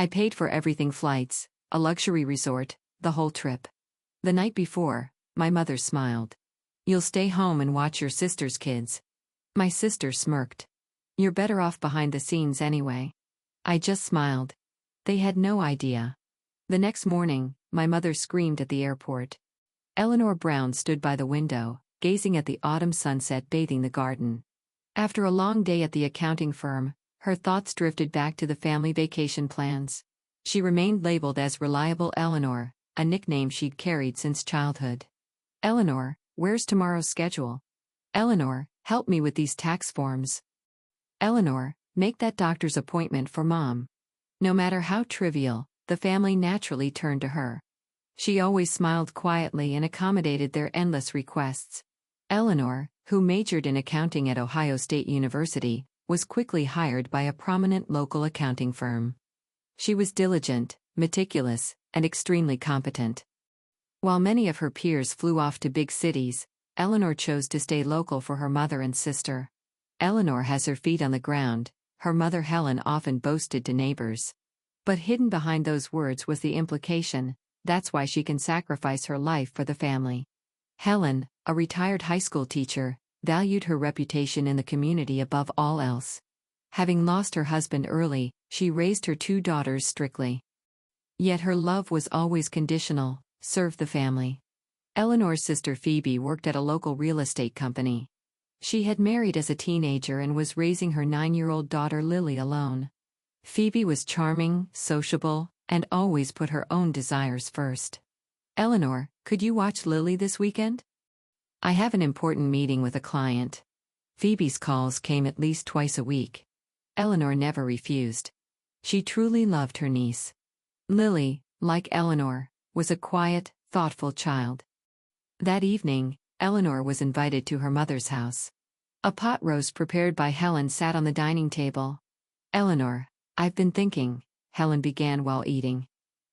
I paid for everything: flights, a luxury resort, the whole trip. The night before, my mother smiled. You'll stay home and watch your sister's kids. My sister smirked. You're better off behind the scenes anyway. I just smiled. They had no idea. The next morning, my mother screamed at the airport. Eleanor Brown stood by the window, gazing at the autumn sunset bathing the garden. After a long day at the accounting firm, her thoughts drifted back to the family vacation plans. She remained labeled as Reliable Eleanor, a nickname she'd carried since childhood. Eleanor, where's tomorrow's schedule? Eleanor, help me with these tax forms. Eleanor, make that doctor's appointment for Mom. No matter how trivial, the family naturally turned to her. She always smiled quietly and accommodated their endless requests. Eleanor, who majored in accounting at Ohio State University, was quickly hired by a prominent local accounting firm. She was diligent, meticulous, and extremely competent. While many of her peers flew off to big cities, Eleanor chose to stay local for her mother and sister. Eleanor has her feet on the ground, her mother Helen often boasted to neighbors. But hidden behind those words was the implication: that's why she can sacrifice her life for the family. Helen, a retired high school teacher, valued her reputation in the community above all else. Having lost her husband early, she raised her 2 daughters strictly. Yet her love was always conditional: serve the family. Eleanor's sister Phoebe worked at a local real estate company. She had married as a teenager and was raising her 9-year-old daughter Lily alone. Phoebe was charming, sociable, and always put her own desires first. Eleanor, could you watch Lily this weekend? I have an important meeting with a client. Phoebe's calls came at least twice a week. Eleanor never refused. She truly loved her niece. Lily, like Eleanor, was a quiet, thoughtful child. That evening, Eleanor was invited to her mother's house. A pot roast prepared by Helen sat on the dining table. Eleanor, I've been thinking, Helen began while eating.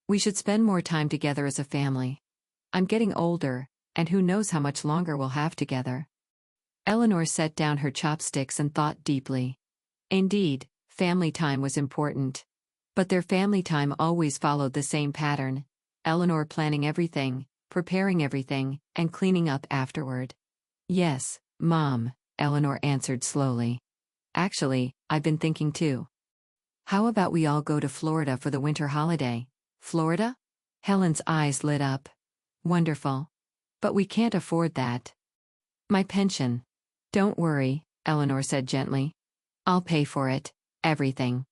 We should spend more time together as a family. I'm getting older, and who knows how much longer we'll have together. Eleanor set down her chopsticks and thought deeply. Indeed, family time was important. But their family time always followed the same pattern: Eleanor planning everything, preparing everything, and cleaning up afterward. Yes, Mom, Eleanor answered slowly. Actually, I've been thinking too. How about we all go to Florida for the winter holiday? Florida? Helen's eyes lit up. Wonderful. But we can't afford that. My pension. Don't worry, Eleanor said gently. I'll pay for it, everything.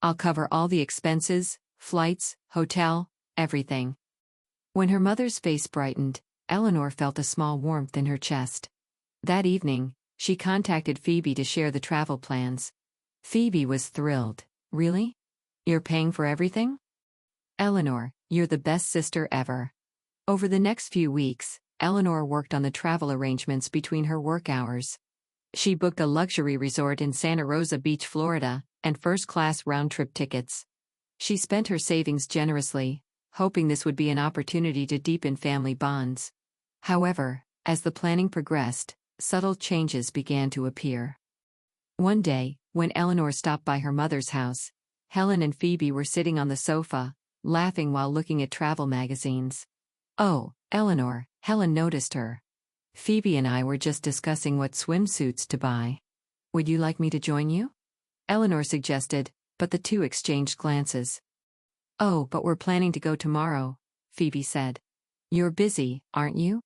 I'll cover all the expenses, flights, hotel, everything. When her mother's face brightened, Eleanor felt a small warmth in her chest. That evening, she contacted Phoebe to share the travel plans. Phoebe was thrilled. Really? You're paying for everything? Eleanor, you're the best sister ever. Over the next few weeks, Eleanor worked on the travel arrangements between her work hours. She booked a luxury resort in Santa Rosa Beach, Florida, and first-class round-trip tickets. She spent her savings generously, hoping this would be an opportunity to deepen family bonds. However, as the planning progressed, subtle changes began to appear. One day, when Eleanor stopped by her mother's house, Helen and Phoebe were sitting on the sofa, laughing while looking at travel magazines. Oh, Eleanor, Helen noticed her. Phoebe and I were just discussing what swimsuits to buy. Would you like me to join you? Eleanor suggested, but the two exchanged glances. Oh, but we're planning to go tomorrow, Phoebe said. You're busy, aren't you?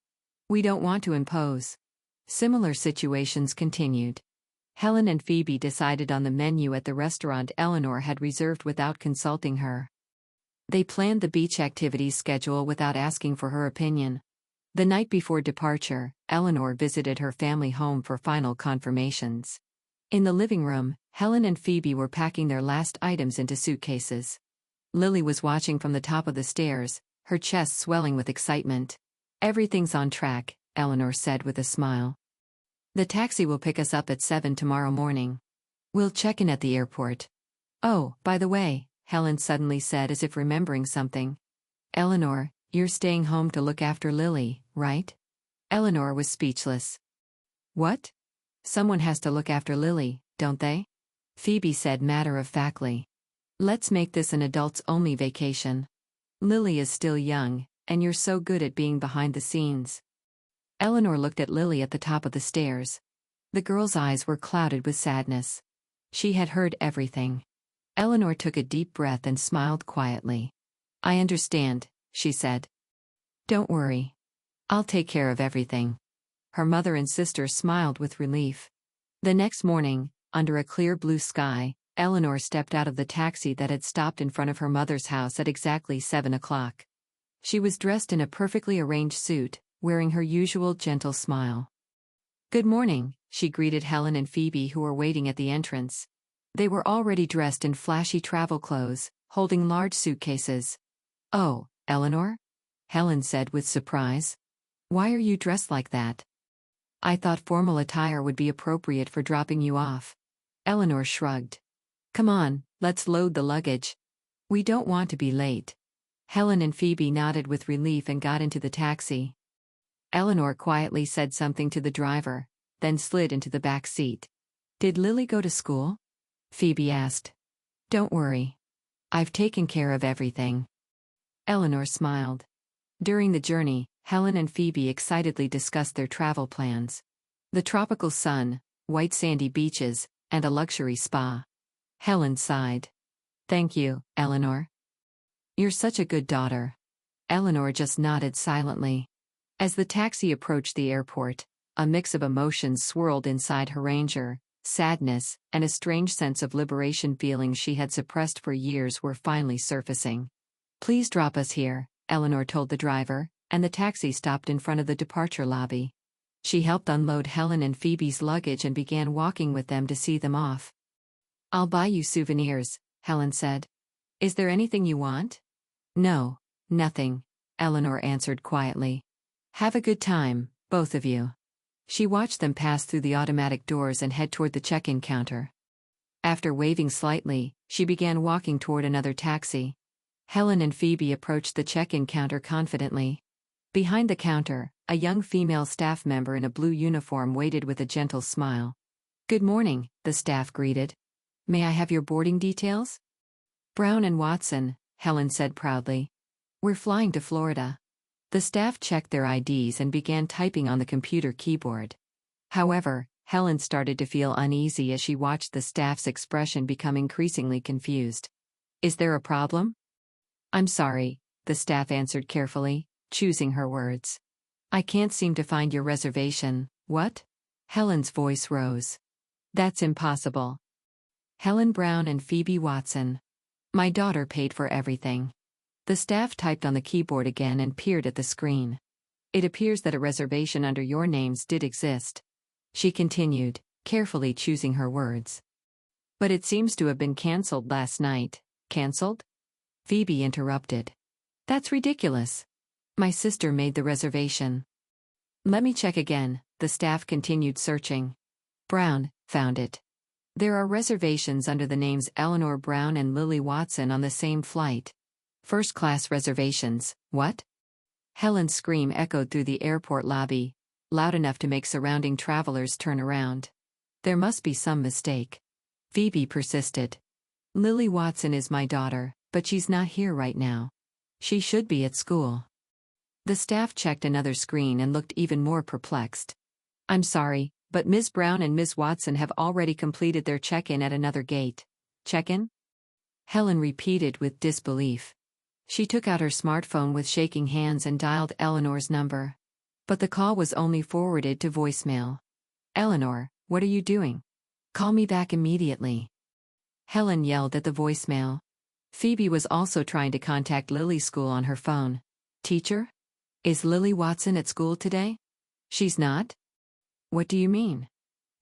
We don't want to impose. Similar situations continued. Helen and Phoebe decided on the menu at the restaurant Eleanor had reserved without consulting her. They planned the beach activities schedule without asking for her opinion. The night before departure, Eleanor visited her family home for final confirmations. In the living room, Helen and Phoebe were packing their last items into suitcases. Lily was watching from the top of the stairs, her chest swelling with excitement. Everything's on track, Eleanor said with a smile. The taxi will pick us up at 7 tomorrow morning. We'll check in at the airport. Oh, by the way, Helen suddenly said as if remembering something. Eleanor, you're staying home to look after Lily, right? Eleanor was speechless. What? Someone has to look after Lily, don't they? Phoebe said matter-of-factly. Let's make this an adults-only vacation. Lily is still young, and you're so good at being behind the scenes. Eleanor looked at Lily at the top of the stairs. The girl's eyes were clouded with sadness. She had heard everything. Eleanor took a deep breath and smiled quietly. I understand, she said. Don't worry. I'll take care of everything. Her mother and sister smiled with relief. The next morning, under a clear blue sky, Eleanor stepped out of the taxi that had stopped in front of her mother's house at exactly 7 o'clock. She was dressed in a perfectly arranged suit, wearing her usual gentle smile. Good morning, she greeted Helen and Phoebe, who were waiting at the entrance. They were already dressed in flashy travel clothes, holding large suitcases. Oh, Eleanor? Helen said with surprise. Why are you dressed like that? I thought formal attire would be appropriate for dropping you off. Eleanor shrugged. Come on, let's load the luggage. We don't want to be late. Helen and Phoebe nodded with relief and got into the taxi. Eleanor quietly said something to the driver, then slid into the back seat. Did Lily go to school? Phoebe asked. Don't worry. I've taken care of everything. Eleanor smiled. During the journey, Helen and Phoebe excitedly discussed their travel plans. The tropical sun, white sandy beaches, and a luxury spa. Helen sighed. Thank you, Eleanor. You're such a good daughter. Eleanor just nodded silently. As the taxi approached the airport, a mix of emotions swirled inside her. Anger, sadness, and a strange sense of liberation. Feelings she had suppressed for years were finally surfacing. Please drop us here, Eleanor told the driver, and the taxi stopped in front of the departure lobby. She helped unload Helen and Phoebe's luggage and began walking with them to see them off. I'll buy you souvenirs, Helen said. Is there anything you want? No, nothing, Eleanor answered quietly. Have a good time, both of you. She watched them pass through the automatic doors and head toward the check-in counter. After waving slightly, she began walking toward another taxi. Helen and Phoebe approached the check-in counter confidently. Behind the counter, a young female staff member in a blue uniform waited with a gentle smile. Good morning, the staff greeted. May I have your boarding details? Brown and Watson, Helen said proudly. We're flying to Florida. The staff checked their IDs and began typing on the computer keyboard. However, Helen started to feel uneasy as she watched the staff's expression become increasingly confused. Is there a problem? I'm sorry, the staff answered carefully, choosing her words. I can't seem to find your reservation. What? Helen's voice rose. That's impossible. Helen Brown and Phoebe Watson. My daughter paid for everything. The staff typed on the keyboard again and peered at the screen. It appears that a reservation under your names did exist. She continued, carefully choosing her words. But it seems to have been cancelled last night. Cancelled? Phoebe interrupted. That's ridiculous. My sister made the reservation. Let me check again, the staff continued searching. Brown, found it. There are reservations under the names Eleanor Brown and Lily Watson on the same flight. First-class reservations, what? Helen's scream echoed through the airport lobby, loud enough to make surrounding travelers turn around. There must be some mistake. Phoebe persisted. Lily Watson is my daughter, but she's not here right now. She should be at school. The staff checked another screen and looked even more perplexed. I'm sorry, but Ms. Brown and Ms. Watson have already completed their check-in at another gate. Check-in? Helen repeated with disbelief. She took out her smartphone with shaking hands and dialed Eleanor's number. But the call was only forwarded to voicemail. Eleanor, what are you doing? Call me back immediately. Helen yelled at the voicemail. Phoebe was also trying to contact Lily's school on her phone. Teacher? Is Lily Watson at school today? She's not? What do you mean?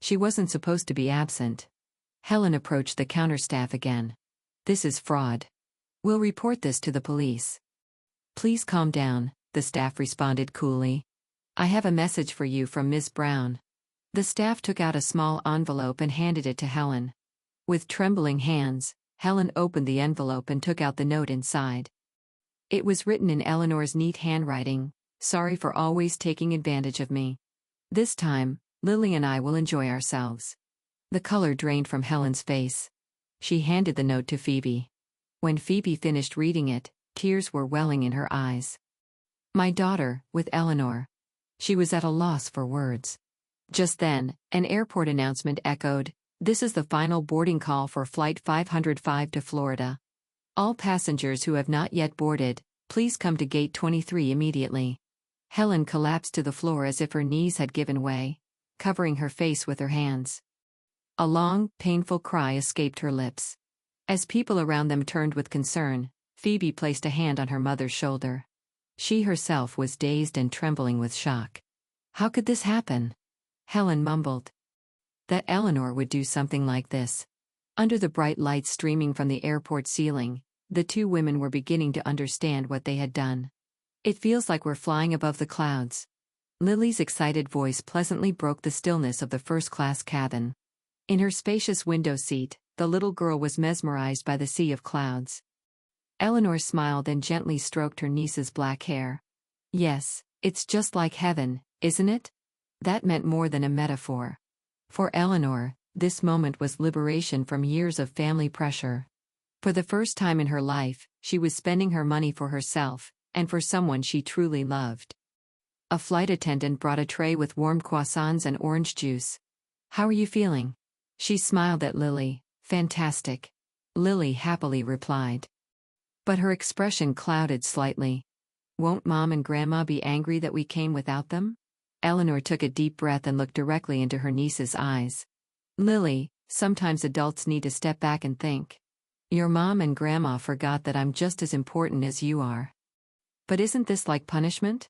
She wasn't supposed to be absent. Helen approached the counter staff again. This is fraud. We'll report this to the police. Please calm down, the staff responded coolly. I have a message for you from Ms. Brown. The staff took out a small envelope and handed it to Helen. With trembling hands, Helen opened the envelope and took out the note inside. It was written in Eleanor's neat handwriting, "Sorry for always taking advantage of me. This time, Lily and I will enjoy ourselves." The color drained from Helen's face. She handed the note to Phoebe. When Phoebe finished reading it, tears were welling in her eyes. My daughter, with Eleanor. She was at a loss for words. Just then, an airport announcement echoed, "This is the final boarding call for Flight 505 to Florida. All passengers who have not yet boarded, please come to Gate 23 immediately." Helen collapsed to the floor as if her knees had given way, covering her face with her hands. A long, painful cry escaped her lips. As people around them turned with concern, Phoebe placed a hand on her mother's shoulder. She herself was dazed and trembling with shock. How could this happen? Helen mumbled. That Eleanor would do something like this. Under the bright lights streaming from the airport ceiling, the two women were beginning to understand what they had done. It feels like we're flying above the clouds. Lily's excited voice pleasantly broke the stillness of the first-class cabin. In her spacious window seat, the little girl was mesmerized by the sea of clouds. Eleanor smiled and gently stroked her niece's black hair. Yes, it's just like heaven, isn't it? That meant more than a metaphor. For Eleanor, this moment was liberation from years of family pressure. For the first time in her life, she was spending her money for herself, and for someone she truly loved. A flight attendant brought a tray with warm croissants and orange juice. "How are you feeling?" She smiled at Lily. "Fantastic." Lily happily replied. But her expression clouded slightly. "Won't Mom and Grandma be angry that we came without them?" Eleanor took a deep breath and looked directly into her niece's eyes. "Lily, sometimes adults need to step back and think. Your mom and grandma forgot that I'm just as important as you are." "But isn't this like punishment?"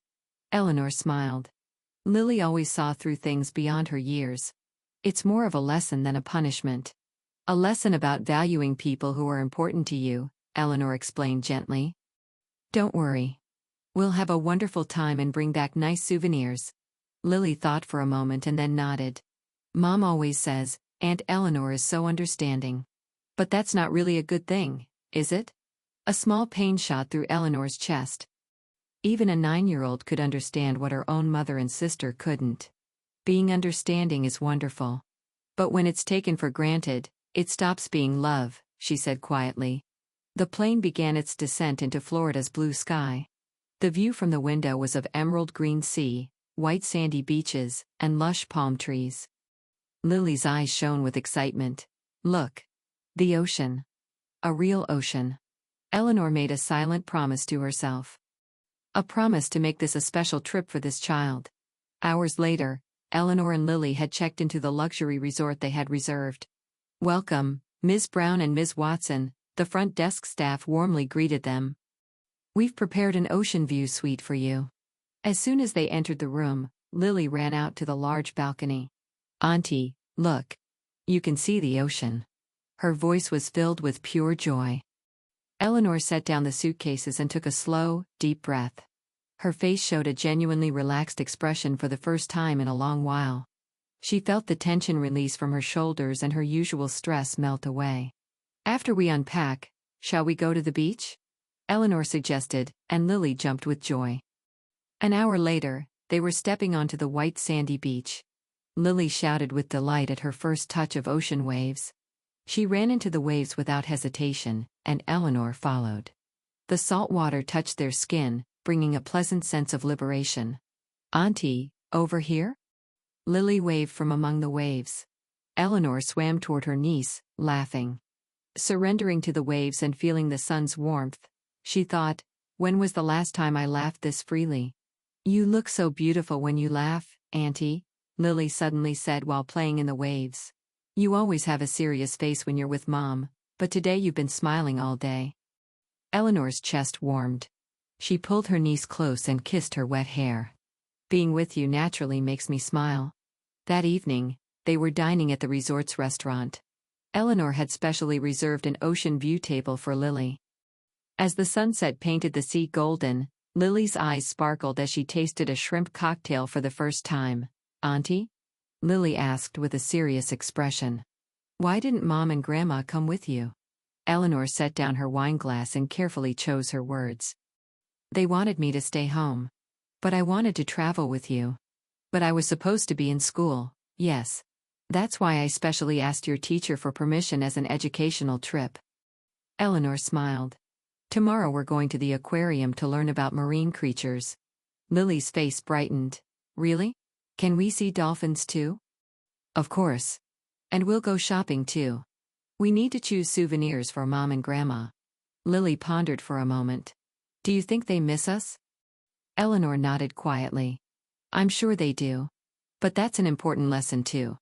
Eleanor smiled. Lily always saw through things beyond her years. "It's more of a lesson than a punishment. A lesson about valuing people who are important to you," Eleanor explained gently. "Don't worry. We'll have a wonderful time and bring back nice souvenirs." Lily thought for a moment and then nodded. "Mom always says, Aunt Eleanor is so understanding. But that's not really a good thing, is it?" A small pain shot through Eleanor's chest. Even a 9-year-old could understand what her own mother and sister couldn't. Being understanding is wonderful. But when it's taken for granted, it stops being love, she said quietly. The plane began its descent into Florida's blue sky. The view from the window was of emerald green sea, white sandy beaches, and lush palm trees. Lily's eyes shone with excitement. "Look. The ocean. A real ocean." Eleanor made a silent promise to herself. A promise to make this a special trip for this child. Hours later, Eleanor and Lily had checked into the luxury resort they had reserved. "Welcome, Ms. Brown and Ms. Watson," the front desk staff warmly greeted them. "We've prepared an ocean view suite for you." As soon as they entered the room, Lily ran out to the large balcony. "Auntie, look. You can see the ocean." Her voice was filled with pure joy. Eleanor set down the suitcases and took a slow, deep breath. Her face showed a genuinely relaxed expression for the first time in a long while. She felt the tension release from her shoulders and her usual stress melt away. "After we unpack, shall we go to the beach?" Eleanor suggested, and Lily jumped with joy. An hour later, they were stepping onto the white sandy beach. Lily shouted with delight at her first touch of ocean waves. She ran into the waves without hesitation, and Eleanor followed. The salt water touched their skin, bringing a pleasant sense of liberation. "Auntie, over here?" Lily waved from among the waves. Eleanor swam toward her niece, laughing. Surrendering to the waves and feeling the sun's warmth, she thought, "When was the last time I laughed this freely?" "You look so beautiful when you laugh, Auntie," Lily suddenly said while playing in the waves. "You always have a serious face when you're with Mom, but today you've been smiling all day." Eleanor's chest warmed. She pulled her niece close and kissed her wet hair. "Being with you naturally makes me smile." That evening, they were dining at the resort's restaurant. Eleanor had specially reserved an ocean view table for Lily. As the sunset painted the sea golden, Lily's eyes sparkled as she tasted a shrimp cocktail for the first time. "Auntie?" Lily asked with a serious expression. "Why didn't Mom and Grandma come with you?" Eleanor set down her wineglass and carefully chose her words. "They wanted me to stay home. But I wanted to travel with you. But I was supposed to be in school, yes. That's why I specially asked your teacher for permission as an educational trip." Eleanor smiled. Tomorrow we're going to the aquarium to learn about marine creatures. Lily's face brightened. Really? Can we see dolphins too? Of course. And we'll go shopping too. We need to choose souvenirs for Mom and Grandma. Lily pondered for a moment. Do you think they miss us? Eleanor nodded quietly. I'm sure they do. But that's an important lesson too.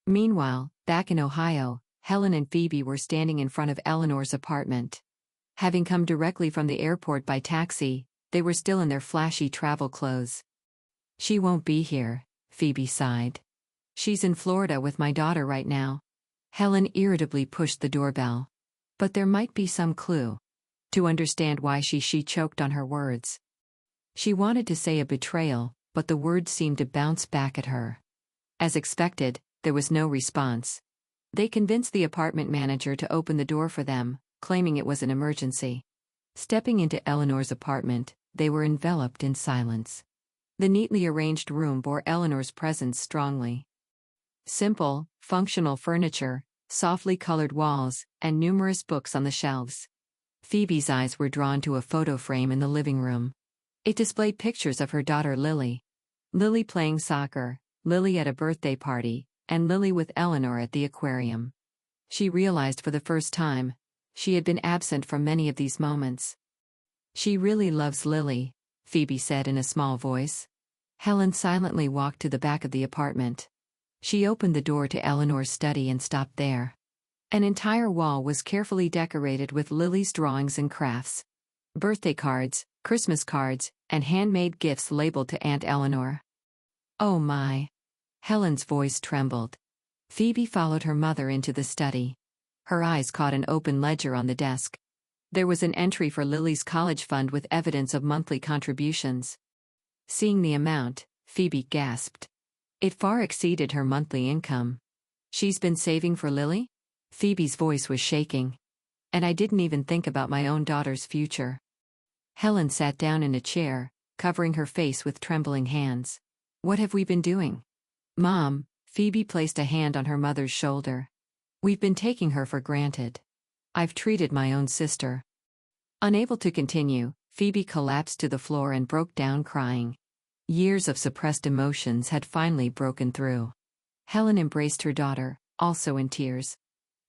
Meanwhile, back in Ohio, Helen and Phoebe were standing in front of Eleanor's apartment. Having come directly from the airport by taxi, they were still in their flashy travel clothes. She won't be here, Phoebe sighed. She's in Florida with my daughter right now. Helen irritably pushed the doorbell. But there might be some clue. To understand why she choked on her words. She wanted to say a betrayal, but the words seemed to bounce back at her. As expected, there was no response. They convinced the apartment manager to open the door for them, claiming it was an emergency. Stepping into Eleanor's apartment, they were enveloped in silence. The neatly arranged room bore Eleanor's presence strongly. Simple, functional furniture, softly colored walls, and numerous books on the shelves. Phoebe's eyes were drawn to a photo frame in the living room. It displayed pictures of her daughter Lily. Lily playing soccer, Lily at a birthday party, and Lily with Eleanor at the aquarium. She realized for the first time, she had been absent from many of these moments. She really loves Lily, Phoebe said in a small voice. Helen silently walked to the back of the apartment. She opened the door to Eleanor's study and stopped there. An entire wall was carefully decorated with Lily's drawings and crafts. Birthday cards, Christmas cards, and handmade gifts labeled to Aunt Eleanor. Oh my! Helen's voice trembled. Phoebe followed her mother into the study. Her eyes caught an open ledger on the desk. There was an entry for Lily's college fund with evidence of monthly contributions. Seeing the amount, Phoebe gasped. It far exceeded her monthly income. She's been saving for Lily? Phoebe's voice was shaking. And I didn't even think about my own daughter's future. Helen sat down in a chair, covering her face with trembling hands. What have we been doing? Mom, Phoebe placed a hand on her mother's shoulder. We've been taking her for granted. I've treated my own sister. Unable to continue, Phoebe collapsed to the floor and broke down crying. Years of suppressed emotions had finally broken through. Helen embraced her daughter, also in tears.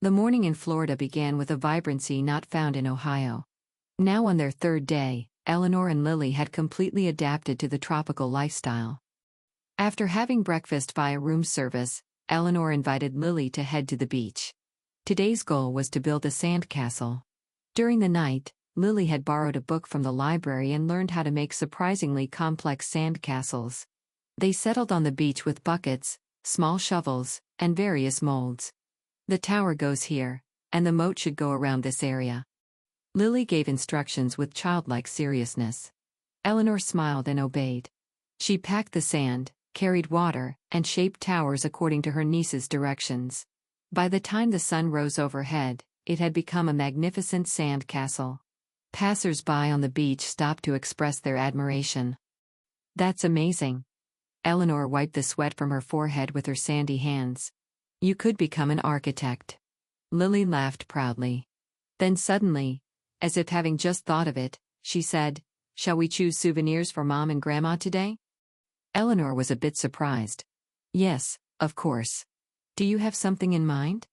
The morning in Florida began with a vibrancy not found in Ohio. Now on their third day, Eleanor and Lily had completely adapted to the tropical lifestyle. After having breakfast via room service, Eleanor invited Lily to head to the beach. Today's goal was to build a sandcastle. During the night, Lily had borrowed a book from the library and learned how to make surprisingly complex sandcastles. They settled on the beach with buckets, small shovels, and various molds. The tower goes here, and the moat should go around this area. Lily gave instructions with childlike seriousness. Eleanor smiled and obeyed. She packed the sand, carried water, and shaped towers according to her niece's directions. By the time the sun rose overhead, it had become a magnificent sand castle. Passers-by on the beach stopped to express their admiration. That's amazing. Eleanor wiped the sweat from her forehead with her sandy hands. You could become an architect. Lily laughed proudly. Then suddenly, as if having just thought of it, she said, "Shall we choose souvenirs for Mom and Grandma today?" Eleanor was a bit surprised. Yes, of course. Do you have something in mind?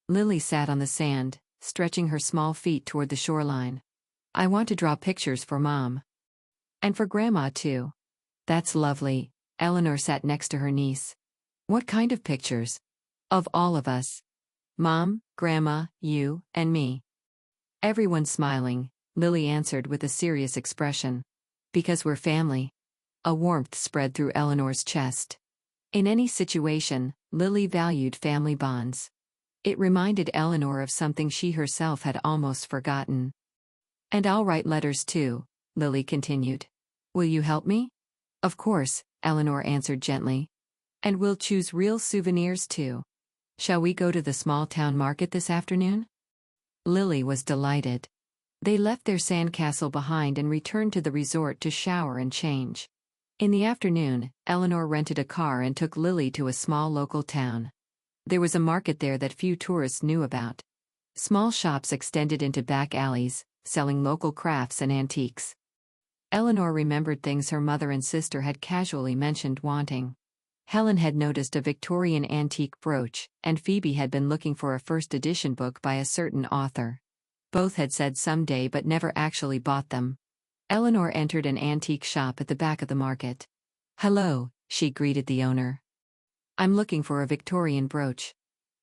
Lily sat on the sand, stretching her small feet toward the shoreline. I want to draw pictures for Mom. And for Grandma too. That's lovely. Eleanor sat next to her niece. What kind of pictures? Of all of us. Mom, Grandma, you, and me. Everyone smiling, Lily answered with a serious expression. Because we're family. A warmth spread through Eleanor's chest. In any situation, Lily valued family bonds. It reminded Eleanor of something she herself had almost forgotten. And I'll write letters too, Lily continued. Will you help me? Of course, Eleanor answered gently. And we'll choose real souvenirs too. Shall we go to the small town market this afternoon? Lily was delighted. They left their sandcastle behind and returned to the resort to shower and change. In the afternoon, Eleanor rented a car and took Lily to a small local town. There was a market there that few tourists knew about. Small shops extended into back alleys, selling local crafts and antiques. Eleanor remembered things her mother and sister had casually mentioned wanting. Helen had noticed a Victorian antique brooch, and Phoebe had been looking for a first edition book by a certain author. Both had said someday but never actually bought them. Eleanor entered an antique shop at the back of the market. "Hello," she greeted the owner. "I'm looking for a Victorian brooch."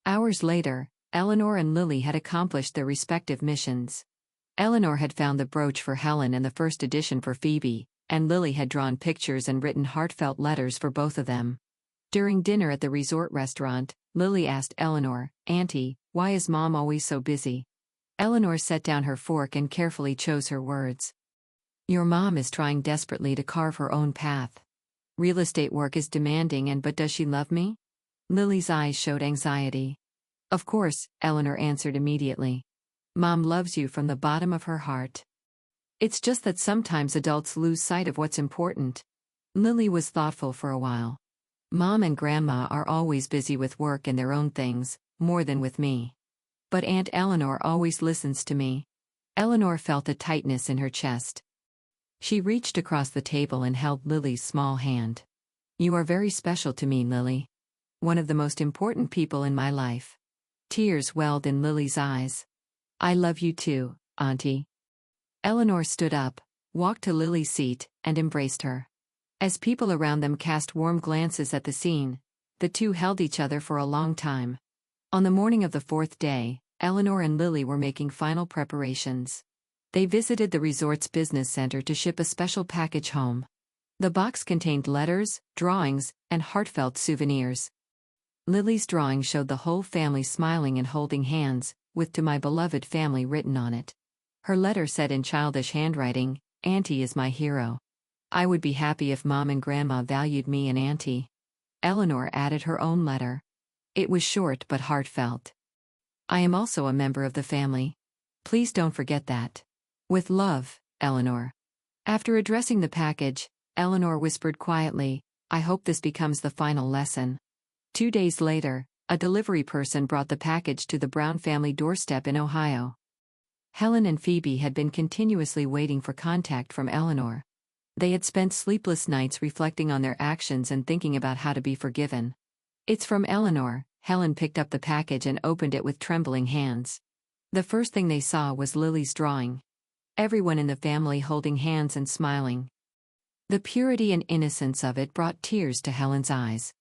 Hours later, Eleanor and Lily had accomplished their respective missions. Eleanor had found the brooch for Helen and the first edition for Phoebe, and Lily had drawn pictures and written heartfelt letters for both of them. During dinner at the resort restaurant, Lily asked Eleanor, "Auntie, why is Mom always so busy?" Eleanor set down her fork and carefully chose her words. "Your mom is trying desperately to carve her own path. Real estate work is demanding but does she love me?" Lily's eyes showed anxiety. "Of course," Eleanor answered immediately. "Mom loves you from the bottom of her heart. It's just that sometimes adults lose sight of what's important." Lily was thoughtful for a while. "Mom and Grandma are always busy with work and their own things, more than with me. But Aunt Eleanor always listens to me." Eleanor felt a tightness in her chest. She reached across the table and held Lily's small hand. "You are very special to me, Lily. One of the most important people in my life." Tears welled in Lily's eyes. "I love you too, Auntie." Eleanor stood up, walked to Lily's seat, and embraced her. As people around them cast warm glances at the scene, the two held each other for a long time. On the morning of the fourth day, Eleanor and Lily were making final preparations. They visited the resort's business center to ship a special package home. The box contained letters, drawings, and heartfelt souvenirs. Lily's drawing showed the whole family smiling and holding hands, with "To my beloved family" written on it. Her letter said in childish handwriting, "Auntie is my hero. I would be happy if Mom and Grandma valued me and Auntie." Eleanor added her own letter. It was short but heartfelt. "I am also a member of the family. Please don't forget that. With love, Eleanor." After addressing the package, Eleanor whispered quietly, "I hope this becomes the final lesson." 2 days later, a delivery person brought the package to the Brown family doorstep in Ohio. Helen and Phoebe had been continuously waiting for contact from Eleanor. They had spent sleepless nights reflecting on their actions and thinking about how to be forgiven. "It's from Eleanor." Helen picked up the package and opened it with trembling hands. The first thing they saw was Lily's drawing. Everyone in the family holding hands and smiling. The purity and innocence of it brought tears to Helen's eyes.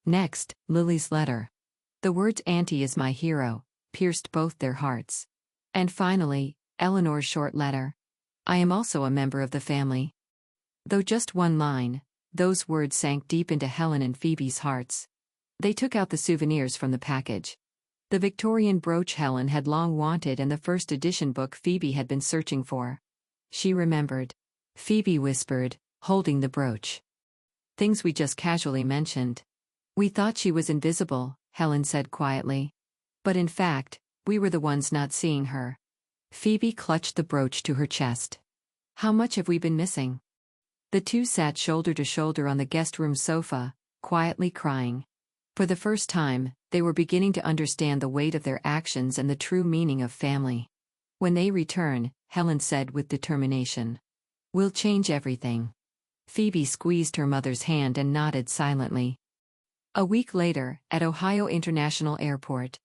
Next, Lily's letter. The words "Auntie is my hero" pierced both their hearts. And finally, Eleanor's short letter. "I am also a member of the family." Though just one line, those words sank deep into Helen and Phoebe's hearts. They took out the souvenirs from the package. The Victorian brooch Helen had long wanted and the first edition book Phoebe had been searching for. She remembered. Phoebe whispered, holding the brooch. "Things we just casually mentioned. We thought she was invisible," Helen said quietly. "But in fact, we were the ones not seeing her." Phoebe clutched the brooch to her chest. "How much have we been missing?" The two sat shoulder to shoulder on the guest room sofa, quietly crying. For the first time, they were beginning to understand the weight of their actions and the true meaning of family. "When they return," Helen said with determination, "we'll change everything." Phoebe squeezed her mother's hand and nodded silently. A week later, at Ohio International Airport,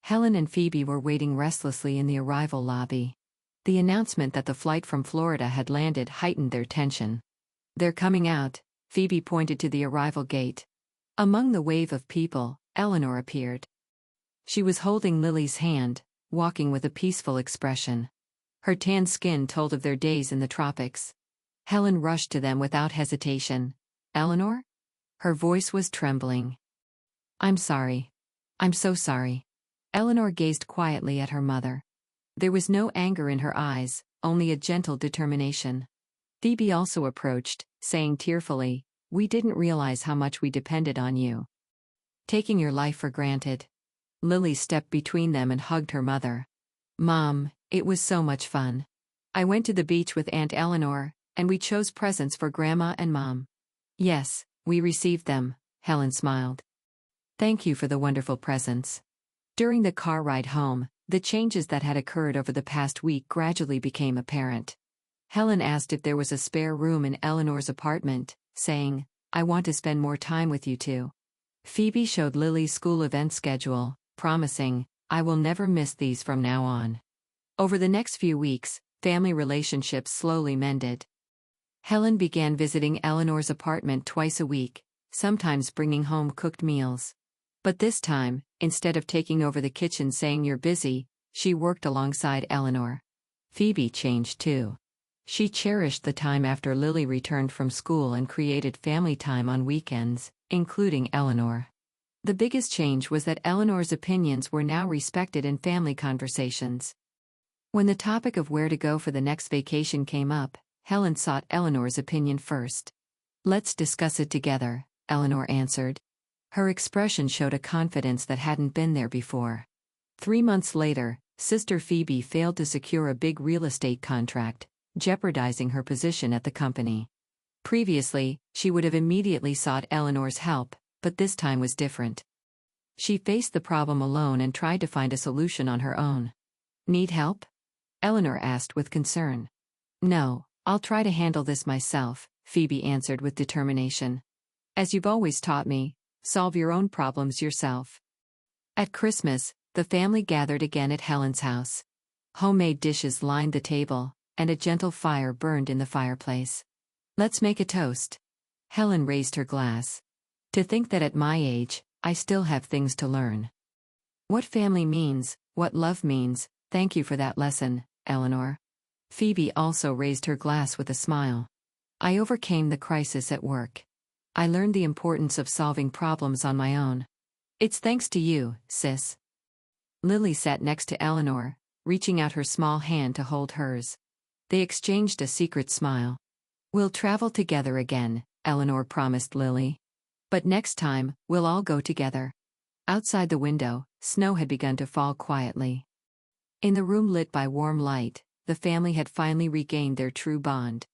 Helen and Phoebe were waiting restlessly in the arrival lobby. The announcement that the flight from Florida had landed heightened their tension. "They're coming out," Phoebe pointed to the arrival gate. Among the wave of people, Eleanor appeared. She was holding Lily's hand, walking with a peaceful expression. Her tanned skin told of their days in the tropics. Helen rushed to them without hesitation. "Eleanor?" Her voice was trembling. "I'm sorry. I'm so sorry." Eleanor gazed quietly at her mother. There was no anger in her eyes, only a gentle determination. Phoebe also approached, saying tearfully, "We didn't realize how much we depended on you. Taking your life for granted." Lily stepped between them and hugged her mother. "Mom, it was so much fun. I went to the beach with Aunt Eleanor, and we chose presents for Grandma and Mom." "Yes, we received them," Helen smiled. "Thank you for the wonderful presents." During the car ride home, The changes that had occurred over the past week gradually became apparent. Helen asked if there was a spare room in Eleanor's apartment, saying, "I want to spend more time with you two." Phoebe showed Lily's school event schedule, promising, "I will never miss these from now on." Over the next few weeks, family relationships slowly mended. Helen began visiting Eleanor's apartment twice a week, sometimes bringing home cooked meals. But this time, instead of taking over the kitchen saying "you're busy," she worked alongside Eleanor. Phoebe changed too. She cherished the time after Lily returned from school and created family time on weekends, including Eleanor. The biggest change was that Eleanor's opinions were now respected in family conversations. When the topic of where to go for the next vacation came up, Helen sought Eleanor's opinion first. "Let's discuss it together," Eleanor answered. Her expression showed a confidence that hadn't been there before. 3 months later, Sister Phoebe failed to secure a big real estate contract, jeopardizing her position at the company. Previously, she would have immediately sought Eleanor's help, but this time was different. She faced the problem alone and tried to find a solution on her own. "Need help?" Eleanor asked with concern. "No, I'll try to handle this myself," Phoebe answered with determination. "As you've always taught me, solve your own problems yourself." At Christmas, the family gathered again at Helen's house. Homemade dishes lined the table, and a gentle fire burned in the fireplace. "Let's make a toast." Helen raised her glass. "To think that at my age, I still have things to learn. What family means, what love means, thank you for that lesson, Eleanor." Phoebe also raised her glass with a smile. "I overcame the crisis at work. I learned the importance of solving problems on my own. It's thanks to you, sis." Lily sat next to Eleanor, reaching out her small hand to hold hers. They exchanged a secret smile. "We'll travel together again," Eleanor promised Lily. "But next time, we'll all go together." Outside the window, snow had begun to fall quietly. In the room lit by warm light, the family had finally regained their true bond.